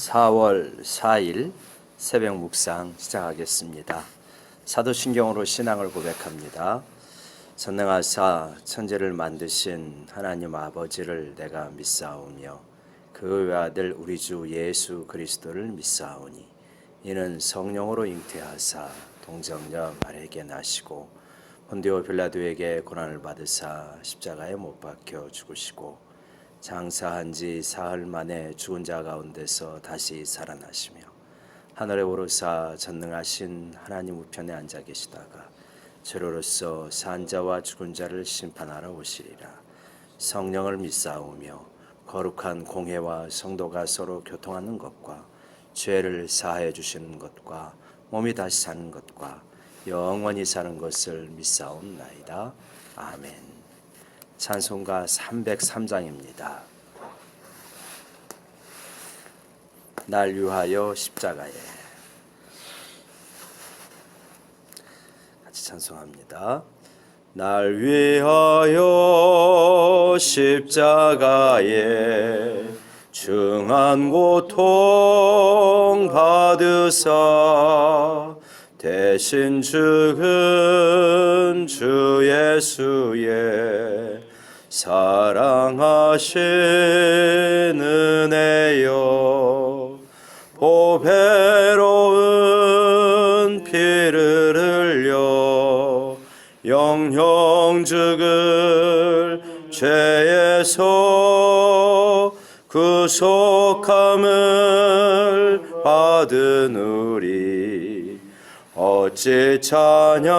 4월 4일 새벽 묵상 시작하겠습니다. 사도신경으로 신앙을 고백합니다. 전능하사 천지를 만드신 하나님 아버지를 내가 믿사오며 그 외아들 우리 주 예수 그리스도를 믿사오니 이는 성령으로 잉태하사 동정녀 마리아에게 나시고 본디오 빌라도에게 고난을 받으사 십자가에 못 박혀 죽으시고 장사한 지 사흘 만에 죽은 자 가운데서 다시 살아나시며 하늘에 오르사 전능하신 하나님 우편에 앉아 계시다가 죄로로서 산 자와 죽은 자를 심판하러 오시리라. 성령을 믿사오며 거룩한 공회와 성도가 서로 교통하는 것과 죄를 사하여 주시는 것과 몸이 다시 사는 것과 영원히 사는 것을 믿사옵나이다. 아멘. 찬송가 303장입니다. 날 위하여 십자가에. 같이 찬송합니다. 날 위하여 십자가에 중한 고통 받으사 대신 죽은 주 예수의 사랑하신 은혜여 보배로운 피를 흘려 영영 죽을 죄에서 구속함을 받은 우리 어찌 찬양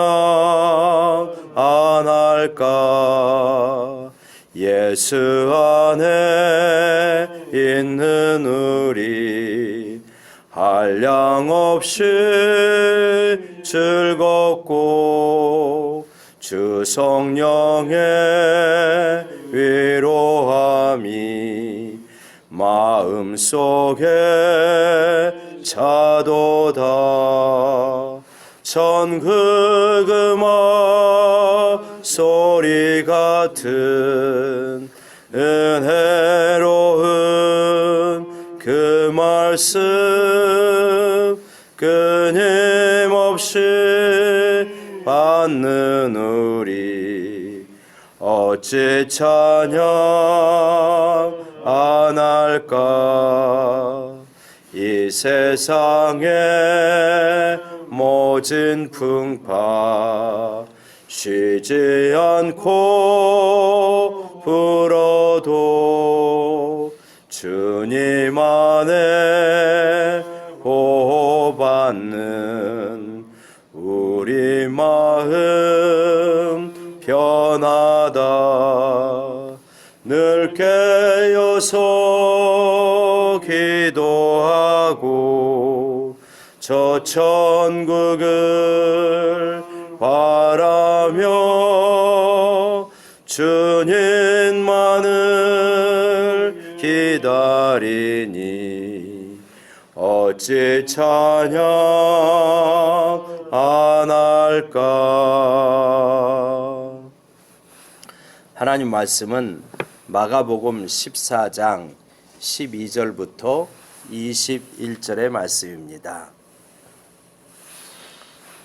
안 할까. 예수 안에 있는 우리 한량없이 즐겁고 주 성령의 위로함이 마음속에 차도다. 천국 음악 소리 같은 은혜로운 그 말씀 끊임없이 받는 우리 어찌 찬양 안 할까. 이 세상에 모진 풍파 쉬지 않고 불어도 주님 안에 보호받는 우리 마음 편하다. 늘 깨어서 기도하고 저 천국을 바라며 주님만을 기다리니 어찌 찬양 안 할까. 하나님 말씀은 마가복음 14장 12절부터 21절의 말씀입니다.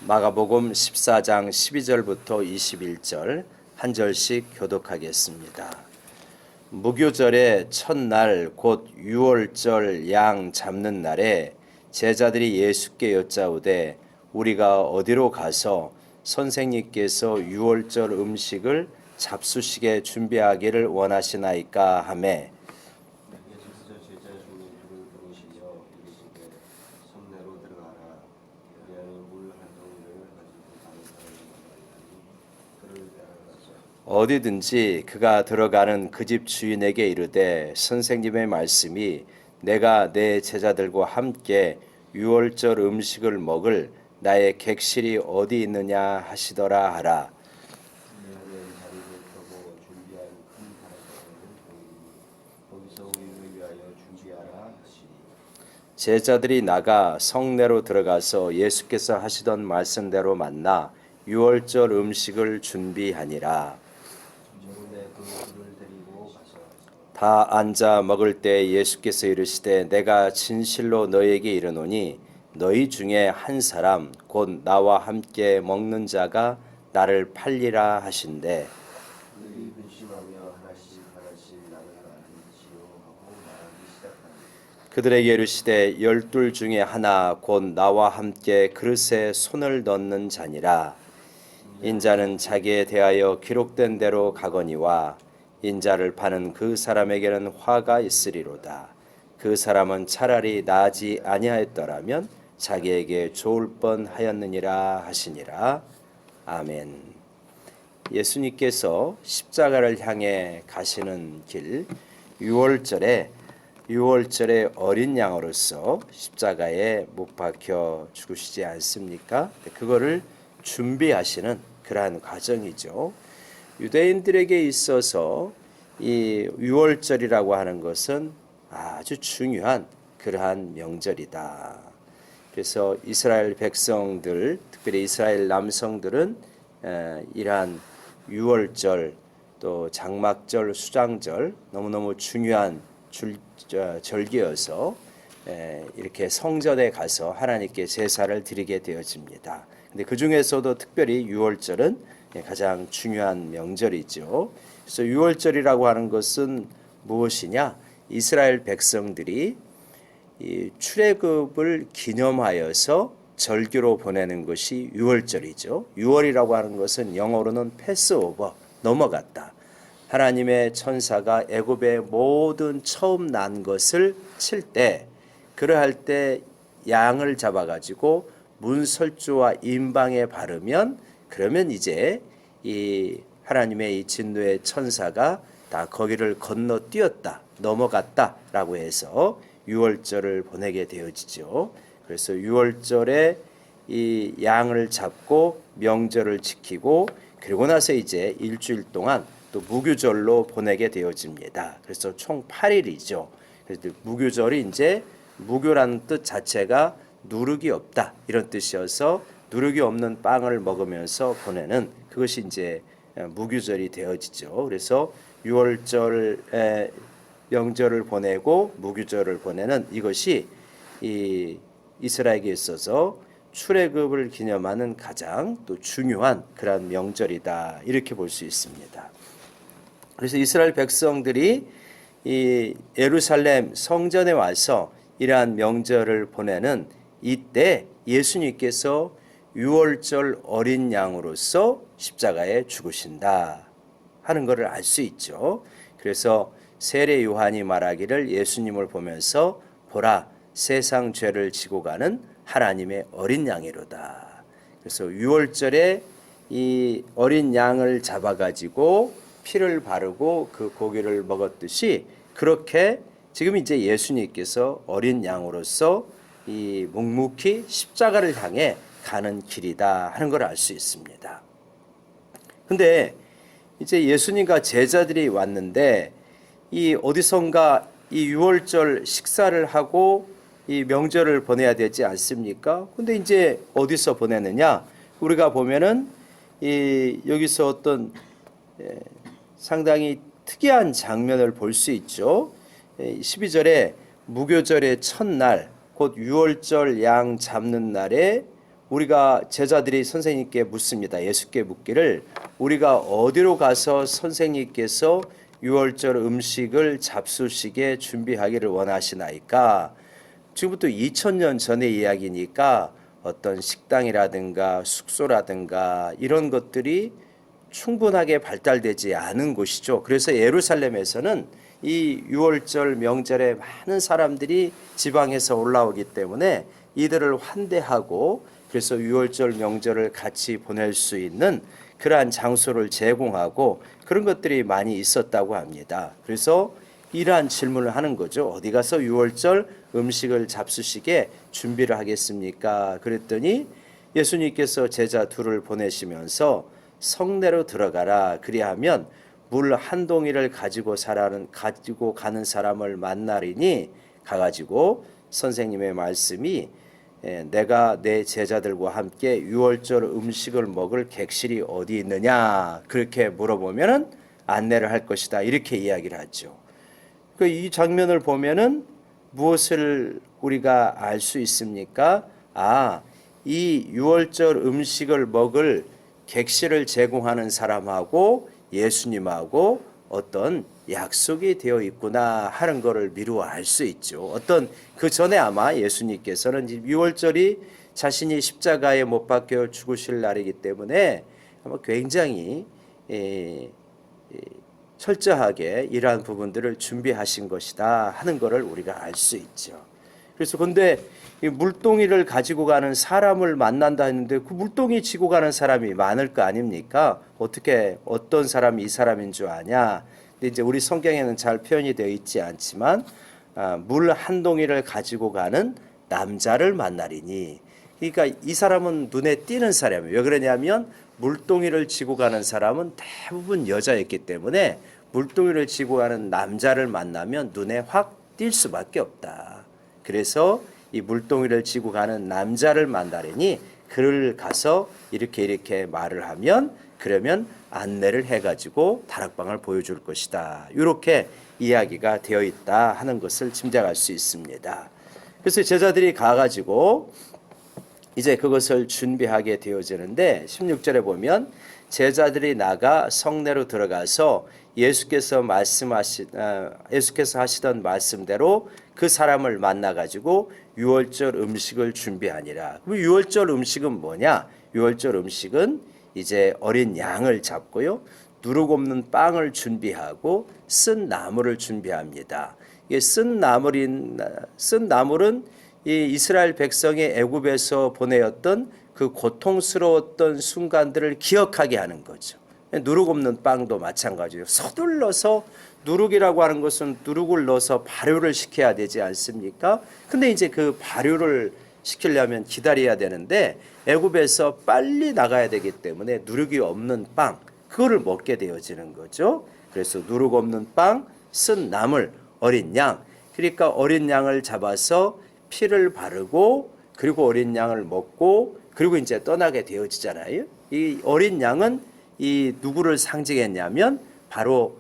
마가복음 14장 12절부터 21절 한 절씩 교독하겠습니다. 무교절의 첫날 곧 유월절 양 잡는 날에 제자들이 예수께 여짜오되 우리가 어디로 가서 선생님께서 유월절 음식을 잡수시게 준비하기를 원하시나이까 하매 어디든지 그가 들어가는 그 집 주인에게 이르되 선생님의 말씀이 내가 내 제자들과 함께 유월절 음식을 먹을 나의 객실이 어디 있느냐 하시더라 하라. 제자들이 나가 성내로 들어가서 예수께서 하시던 말씀대로 만나 유월절 음식을 준비하니라. 다 앉아 먹을 때 예수께서 이르시되 내가 진실로 너희에게 이르노니 너희 중에 한 사람 곧 나와 함께 먹는 자가 나를 팔리라 하신대. 그들이 근심하며 하나씩 나를 아는지요 하고 말하기 시작하니 그들에게 이르시되 열둘 중에 하나 곧 나와 함께 그릇에 손을 넣는 자니라. 인자는 자기에 대하여 기록된 대로 가거니와 인자를 파는 그 사람에게는 화가 있으리로다. 그 사람은 차라리 나지 아니하였더라면 자기에게 좋을 뻔하였느니라 하시니라. 아멘. 예수님께서 십자가를 향해 가시는 길, 6월절에 어린 양으로서 십자가에 못 박혀 죽으시지 않습니까? 그거를 준비하시는 그러한 과정이죠. 유대인들에게 있어서 이 6월절이라고 하는 것은 아주 중요한 그러한 명절이다. 그래서 이스라엘 백성들, 특별히 이스라엘 남성들은 이러한 6월절, 또 장막절, 수장절 너무너무 중요한 절기여서 이렇게 성전에 가서 하나님께 제사를 드리게 되어집니다. 근데 그 중에서도 특별히 6월절은 가장 중요한 명절이죠. 그래서 6월절이라고 하는 것은 무엇이냐? 이스라엘 백성들이 이 출애굽을 기념하여서 절기로 보내는 것이 6월절이죠. 6월이라고 하는 것은 영어로는 패스오버, 넘어갔다. 하나님의 천사가 애굽의 모든 처음 난 것을 칠 때, 그러할 때 양을 잡아가지고 문설주와 임방에 바르면, 그러면 이제 이 하나님의 이 진노의 천사가 다 거기를 건너뛰었다, 넘어갔다라고 해서 6월절을 보내게 되어지죠. 그래서 6월절에 이 양을 잡고 명절을 지키고 그리고 나서 이제 일주일 동안 또 무교절로 보내게 되어집니다. 그래서 총 8일이죠. 그래서 무교절이 이제 무교라는 뜻 자체가 누룩이 없다 이런 뜻이어서 누룩이 없는 빵을 먹으면서 보내는 그것이 이제 무교절이 되어지죠. 그래서 6월절 명절을 보내고 무교절을 보내는 이것이 이 이스라엘에게 있어서 출애굽을 기념하는 가장 또 중요한 그런 명절이다 이렇게 볼 수 있습니다. 그래서 이스라엘 백성들이 이 예루살렘 성전에 와서 이러한 명절을 보내는 이때 예수님께서 6월절 어린 양으로서 십자가에 죽으신다 하는 것을 알 수 있죠. 그래서 세례 요한이 말하기를 예수님을 보면서 보라 세상 죄를 지고 가는 하나님의 어린 양이로다. 그래서 6월절에 이 어린 양을 잡아가지고 피를 바르고 그 고기를 먹었듯이 그렇게 지금 이제 예수님께서 어린 양으로서 이 묵묵히 십자가를 향해 가는 길이다 하는 걸 알 수 있습니다. 근데 이제 예수님과 제자들이 왔는데 이 어디선가 이 6월절 식사를 하고 이 명절을 보내야 되지 않습니까? 근데 이제 어디서 보내느냐? 우리가 보면은 이 여기서 어떤 상당히 특이한 장면을 볼 수 있죠. 12절에 무교절의 첫날 곧 6월절 양 잡는 날에 우리가 제자들이 선생님께 묻습니다. 예수께 묻기를 우리가 어디로 가서 선생님께서 6월절 음식을 잡수시게 준비하기를 원하시나이까? 지금부터 2000년 전의 이야기니까 어떤 식당이라든가 숙소라든가 이런 것들이 충분하게 발달되지 않은 곳이죠. 그래서 예루살렘에서는 이 6월절 명절에 많은 사람들이 지방에서 올라오기 때문에 이들을 환대하고 그래서 6월절 명절을 같이 보낼 수 있는 그러한 장소를 제공하고 그런 것들이 많이 있었다고 합니다. 그래서 이러한 질문을 하는 거죠. 어디 가서 6월절 음식을 잡수시게 준비를 하겠습니까? 그랬더니 예수님께서 제자 둘을 보내시면서 성내로 들어가라. 그리하면 물 한 동이를 가지고 가는 사람을 만나리니 가가지고 선생님의 말씀이 내가 내 제자들과 함께 6월절 음식을 먹을 객실이 어디 있느냐 그렇게 물어보면은 안내를 할 것이다 이렇게 이야기를 하죠. 이 장면을 보면은 무엇을 우리가 알 수 있습니까? 이 유월절 음식을 먹을 객실을 제공하는 사람하고 예수님하고 어떤 약속이 되어 있구나 하는 것을 미루어 알 수 있죠. 그 전에 아마 예수님께서는 유월절이 자신이 십자가에 못 박혀 죽으실 날이기 때문에 아마 굉장히 철저하게 이러한 부분들을 준비하신 것이다 하는 것을 우리가 알 수 있죠. 그래서 근데 이 물동이를 가지고 가는 사람을 만난다 했는데 그 물동이 지고 가는 사람이 많을 거 아닙니까? 어떻게 어떤 사람이 이 사람인 줄 아냐? 근데 이제 우리 성경에는 잘 표현이 되어 있지 않지만 물 한 동이를 가지고 가는 남자를 만나리니, 그러니까 이 사람은 눈에 띄는 사람이에요. 왜 그러냐면 물동이를 지고 가는 사람은 대부분 여자였기 때문에 물동이를 지고 가는 남자를 만나면 눈에 확 띌 수밖에 없다. 그래서 이 물동이를 지고 가는 남자를 만나려니 그를 가서 이렇게 말을 하면 그러면 안내를 해가지고 다락방을 보여줄 것이다. 이렇게 이야기가 되어 있다 하는 것을 짐작할 수 있습니다. 그래서 제자들이 가가지고 이제 그것을 준비하게 되어지는데 16절에 보면 제자들이 나가 성내로 들어가서 예수께서 하시던 말씀대로 그 사람을 만나 가지고 유월절 음식을 준비하니라. 그럼 유월절 음식은 뭐냐? 유월절 음식은 이제 어린 양을 잡고요, 누룩 없는 빵을 준비하고 쓴 나물을 준비합니다. 이게 쓴 나물은 이 이스라엘 백성이 애굽에서 보내었던 그 고통스러웠던 순간들을 기억하게 하는 거죠. 누룩 없는 빵도 마찬가지예요. 서둘러서, 누룩이라고 하는 것은 누룩을 넣어서 발효를 시켜야 되지 않습니까? 근데 이제 그 발효를 시키려면 기다려야 되는데 애굽에서 빨리 나가야 되기 때문에 누룩이 없는 빵, 그거를 먹게 되어지는 거죠. 그래서 누룩 없는 빵, 쓴 나물, 어린 양. 그러니까 어린 양을 잡아서 피를 바르고 그리고 어린 양을 먹고 그리고 이제 떠나게 되어지잖아요. 이 어린 양은 이 누구를 상징했냐면 바로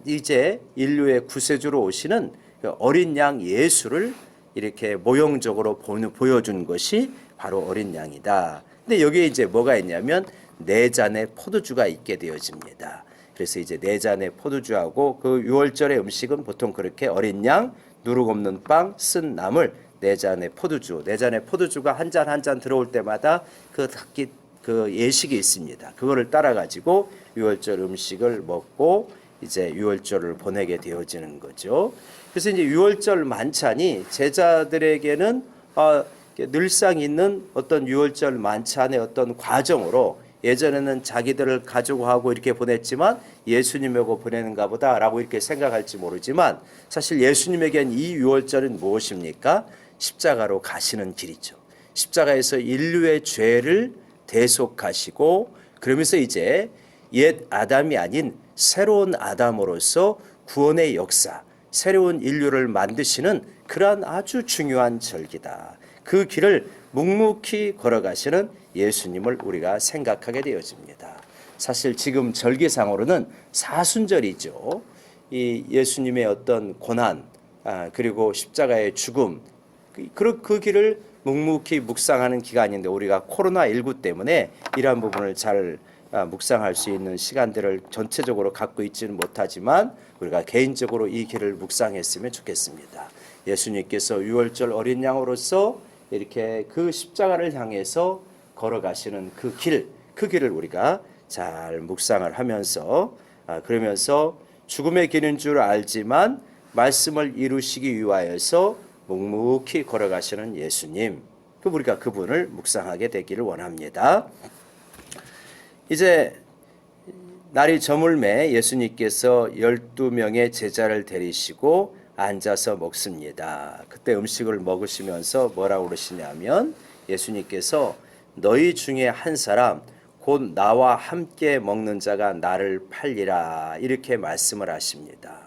이제 인류의 구세주로 오시는 그 어린 양 예수를 이렇게 모형적으로 보여준 것이 바로 어린 양이다. 근데 여기에 이제 뭐가 있냐면 네 잔의 포도주가 있게 되어집니다. 그래서 이제 네 잔의 포도주하고 그 유월절의 음식은 보통 그렇게 어린 양, 누룩 없는 빵, 쓴 나물, 네 잔의 포도주. 네 잔의 포도주가 한 잔 한 잔 들어올 때마다 그 예식이 있습니다. 그거를 따라 가지고 유월절 음식을 먹고 이제 유월절을 보내게 되어지는 거죠. 그래서 이제 유월절 만찬이 제자들에게는 늘상 있는 어떤 유월절 만찬의 어떤 과정으로, 예전에는 자기들을 가지고 하고 이렇게 보냈지만 예수님하고 보내는가 보다라고 이렇게 생각할지 모르지만 사실 예수님에겐 이 유월절은 무엇입니까? 십자가로 가시는 길이죠. 십자가에서 인류의 죄를 대속하시고 그러면서 이제 옛 아담이 아닌 새로운 아담으로서 구원의 역사, 새로운 인류를 만드시는 그러한 아주 중요한 절기다. 그 길을 묵묵히 걸어가시는 예수님을 우리가 생각하게 되어집니다. 사실 지금 절기상으로는 사순절이죠. 이 예수님의 어떤 고난, 그리고 십자가의 죽음, 그 길을 묵묵히 묵상하는 기간인데 우리가 코로나19 때문에 이러한 부분을 잘 묵상할 수 있는 시간들을 전체적으로 갖고 있지는 못하지만 우리가 개인적으로 이 길을 묵상했으면 좋겠습니다. 예수님께서 유월절 어린 양으로서 이렇게 그 십자가를 향해서 걸어가시는 그 길을 우리가 잘 묵상을 하면서 그러면서 죽음의 길인 줄 알지만 말씀을 이루시기 위하여서 묵묵히 걸어가시는 예수님, 우리가 그분을 묵상하게 되기를 원합니다. 이제 날이 저물매 예수님께서 12명의 제자를 데리시고 앉아서 먹습니다. 그때 음식을 먹으시면서 뭐라고 그러시냐면 예수님께서 너희 중에 한 사람 곧 나와 함께 먹는 자가 나를 팔리라 이렇게 말씀을 하십니다.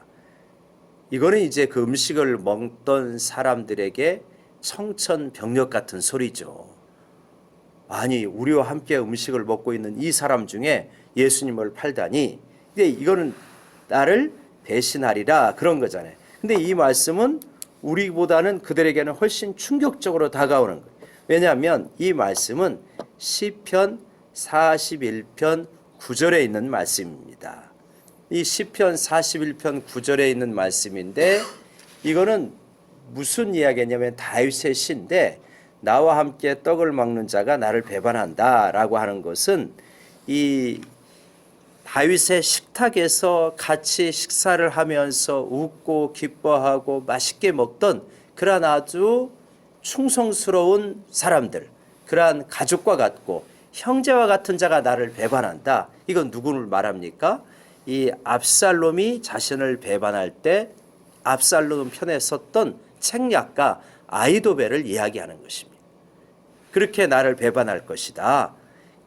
이거는 이제 그 음식을 먹던 사람들에게 청천벽력 같은 소리죠. 아니 우리와 함께 음식을 먹고 있는 이 사람 중에 예수님을 팔다니, 근데 이거는 나를 배신하리라 그런 거잖아요. 근데 이 말씀은 우리보다는 그들에게는 훨씬 충격적으로 다가오는 거예요. 왜냐하면 이 말씀은 시편 41편 9절에 있는 말씀입니다. 이 시편 41편 9절에 있는 말씀인데 이거는 무슨 이야기냐면 다윗의 시인데 나와 함께 떡을 먹는 자가 나를 배반한다라고 하는 것은 이 다윗의 식탁에서 같이 식사를 하면서 웃고 기뻐하고 맛있게 먹던 그러한 아주 충성스러운 사람들, 그러한 가족과 같고 형제와 같은 자가 나를 배반한다. 이건 누구를 말합니까? 이 압살롬이 자신을 배반할 때 압살롬 편에 섰던 책략가 아히도벨을 이야기하는 것입니다. 그렇게 나를 배반할 것이다.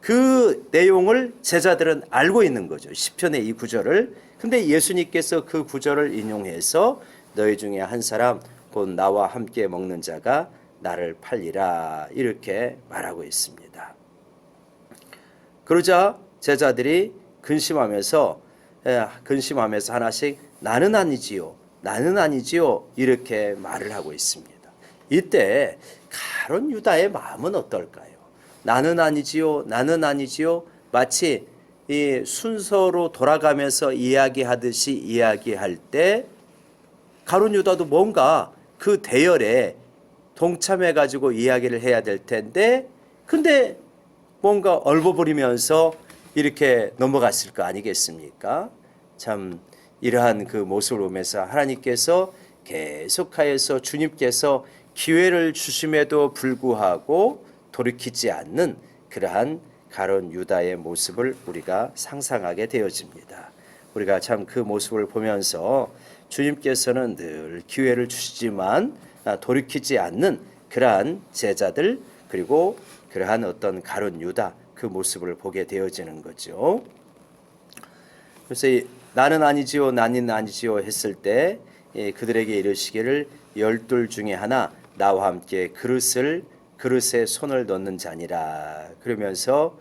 그 내용을 제자들은 알고 있는 거죠. 시편의 이 구절을. 근데 예수님께서 그 구절을 인용해서 너희 중에 한 사람 곧 나와 함께 먹는 자가 나를 팔리라 이렇게 말하고 있습니다. 그러자 제자들이 근심하면서 하나씩 나는 아니지요. 나는 아니지요. 이렇게 말을 하고 있습니다. 이때 가룟 유다의 마음은 어떨까요? 나는 아니지요. 나는 아니지요. 마치 이 순서로 돌아가면서 이야기하듯이 이야기할 때 가룟 유다도 뭔가 그 대열에 동참해 가지고 이야기를 해야 될 텐데 근데 뭔가 얼버무리면서 이렇게 넘어갔을 거 아니겠습니까? 참 이러한 그 모습을 보면서 하나님께서 계속하여서 주님께서 기회를 주심에도 불구하고 돌이키지 않는 그러한 가룟 유다의 모습을 우리가 상상하게 되어집니다. 우리가 참 그 모습을 보면서 주님께서는 늘 기회를 주시지만 돌이키지 않는 그러한 제자들 그리고 그러한 어떤 가룟 유다 그 모습을 보게 되어지는 거죠. 그래서 나는 아니지요 나는 아니지요 했을 때 그들에게 이르시기를 12 중에 하나 나와 함께 그릇에 손을 넣는 자니라. 그러면서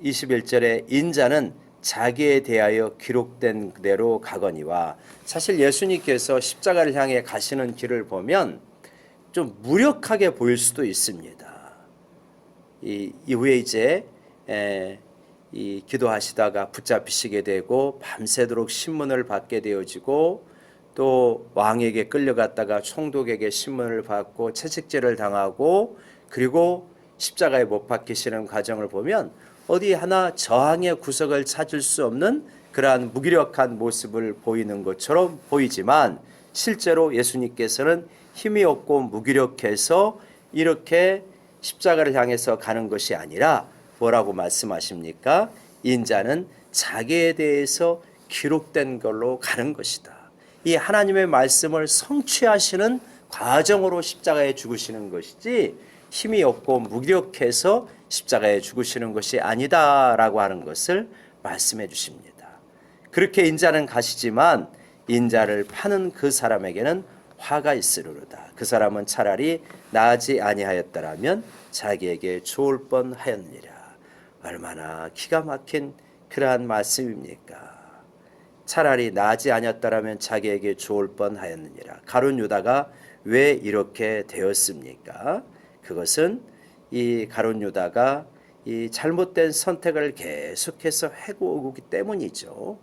21절에 인자는 자기에 대하여 기록된 그대로 가거니와 사실 예수님께서 십자가를 향해 가시는 길을 보면 좀 무력하게 보일 수도 있습니다. 이후에 이제 이 기도하시다가 붙잡히시게 되고 밤새도록 신문을 받게 되어지고 또 왕에게 끌려갔다가 총독에게 신문을 받고 채찍질을 당하고 그리고 십자가에 못 박히시는 과정을 보면 어디 하나 저항의 구석을 찾을 수 없는 그러한 무기력한 모습을 보이는 것처럼 보이지만 실제로 예수님께서는 힘이 없고 무기력해서 이렇게 십자가를 향해서 가는 것이 아니라 뭐라고 말씀하십니까? 인자는 자기에 대해서 기록된 걸로 가는 것이다. 이 하나님의 말씀을 성취하시는 과정으로 십자가에 죽으시는 것이지 힘이 없고 무기력해서 십자가에 죽으시는 것이 아니다라고 하는 것을 말씀해 주십니다. 그렇게 인자는 가시지만 인자를 파는 그 사람에게는 화가 있으리로다. 그 사람은 차라리 나지 아니하였더라면 자기에게 좋을 뻔하였느니라. 얼마나 기가 막힌 그러한 말씀입니까? 차라리 나지 아니었더라면 자기에게 좋을 뻔하였느니라. 가룟 유다가 왜 이렇게 되었습니까? 그것은 이 가룟 유다가 이 잘못된 선택을 계속해서 해오기 때문이죠.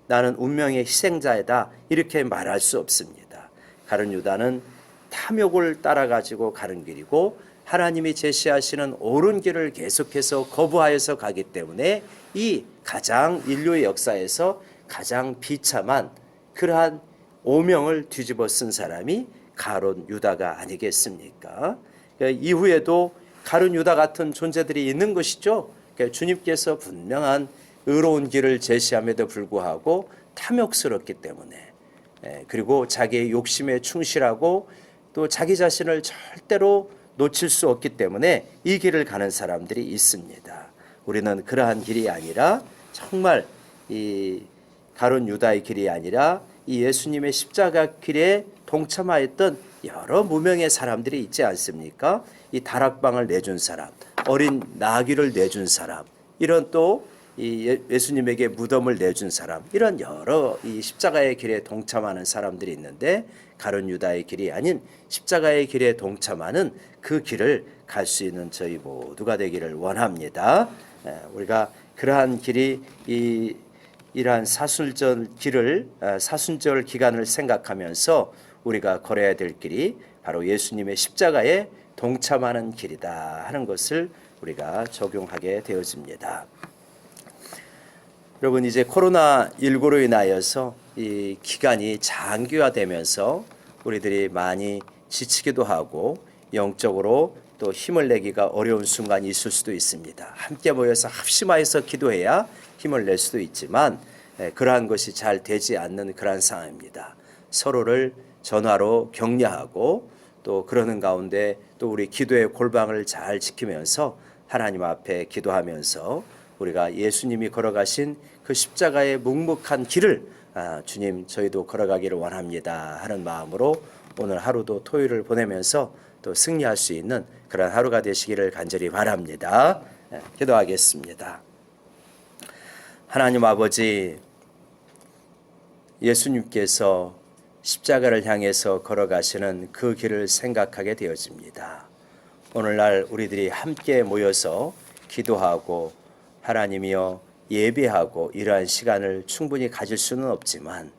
나는 운명의 희생자이다 이렇게 말할 수 없습니다. 가룟 유다는 탐욕을 따라가지고 가는 길이고 하나님이 제시하시는 옳은 길을 계속해서 거부하여서 가기 때문에 이 가장 인류의 역사에서 가장 비참한 그러한 오명을 뒤집어 쓴 사람이 가룟 유다가 아니겠습니까? 이후에도 가룟 유다 같은 존재들이 있는 것이죠. 주님께서 분명한 의로운 길을 제시함에도 불구하고 탐욕스럽기 때문에 그리고 자기의 욕심에 충실하고 또 자기 자신을 절대로 놓칠 수 없기 때문에 이 길을 가는 사람들이 있습니다. 우리는 그러한 길이 아니라 정말 이 가룟 유다의 길이 아니라 이 예수님의 십자가 길에 동참하였던 여러 무명의 사람들이 있지 않습니까? 이 다락방을 내준 사람, 어린 나귀를 내준 사람, 이런 또 예수님에게 무덤을 내준 사람, 이런 여러 이 십자가의 길에 동참하는 사람들이 있는데, 가룟 유다의 길이 아닌 십자가의 길에 동참하는 그 길을 갈 수 있는 저희 모두가 되기를 원합니다. 우리가 그러한 길이 이러한 사순절 기간을 생각하면서 우리가 걸어야 될 길이 바로 예수님의 십자가에 동참하는 길이다 하는 것을 우리가 적용하게 되어집니다. 여러분, 이제 코로나19로 인하여서 이 기간이 장기화되면서 우리들이 많이 지치기도 하고 영적으로 또 힘을 내기가 어려운 순간이 있을 수도 있습니다. 함께 모여서 합심하여서 기도해야 힘을 낼 수도 있지만 그러한 것이 잘 되지 않는 그러한 상황입니다. 서로를 전화로 격려하고 또 그러는 가운데 또 우리 기도의 골방을 잘 지키면서 하나님 앞에 기도하면서 우리가 예수님이 걸어가신 그 십자가의 묵묵한 길을 주님 저희도 걸어가기를 원합니다 하는 마음으로 오늘 하루도 토요일을 보내면서 또 승리할 수 있는 그런 하루가 되시기를 간절히 바랍니다. 기도하겠습니다. 하나님 아버지, 예수님께서 십자가를 향해서 걸어가시는 그 길을 생각하게 되어집니다. 오늘날 우리들이 함께 모여서 기도하고 하나님이여 예배하고 이러한 시간을 충분히 가질 수는 없지만,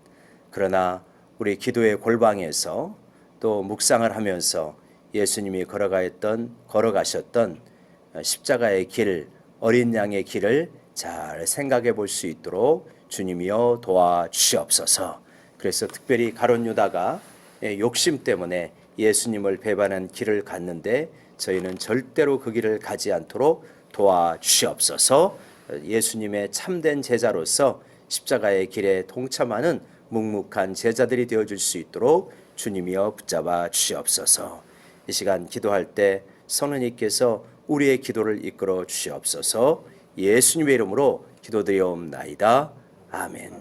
그러나 우리 기도의 골방에서 또 묵상을 하면서 예수님이 걸어가셨던 십자가의 길, 어린 양의 길을 잘 생각해 볼 수 있도록 주님이여 도와주시옵소서. 그래서 특별히 가룟 유다가 욕심 때문에 예수님을 배반한 길을 갔는데 저희는 절대로 그 길을 가지 않도록 도와주시옵소서. 예수님의 참된 제자로서 십자가의 길에 동참하는 묵묵한 제자들이 되어줄 수 있도록 주님이여 붙잡아 주시옵소서. 이 시간 기도할 때 성령님께서 우리의 기도를 이끌어 주시옵소서. 예수님의 이름으로 기도드리옵나이다. 아멘.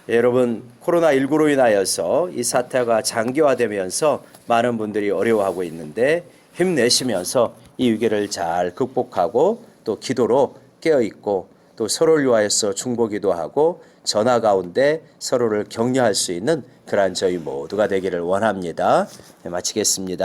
여러분, 코로나19로 인하여서 이 사태가 장기화되면서 많은 분들이 어려워하고 있는데 힘내시면서 이 위기를 잘 극복하고 또 기도로 깨어있고 또 서로를 위하여서 중보기도 하고 전화 가운데 서로를 격려할 수 있는 그러한 저희 모두가 되기를 원합니다. 마치겠습니다.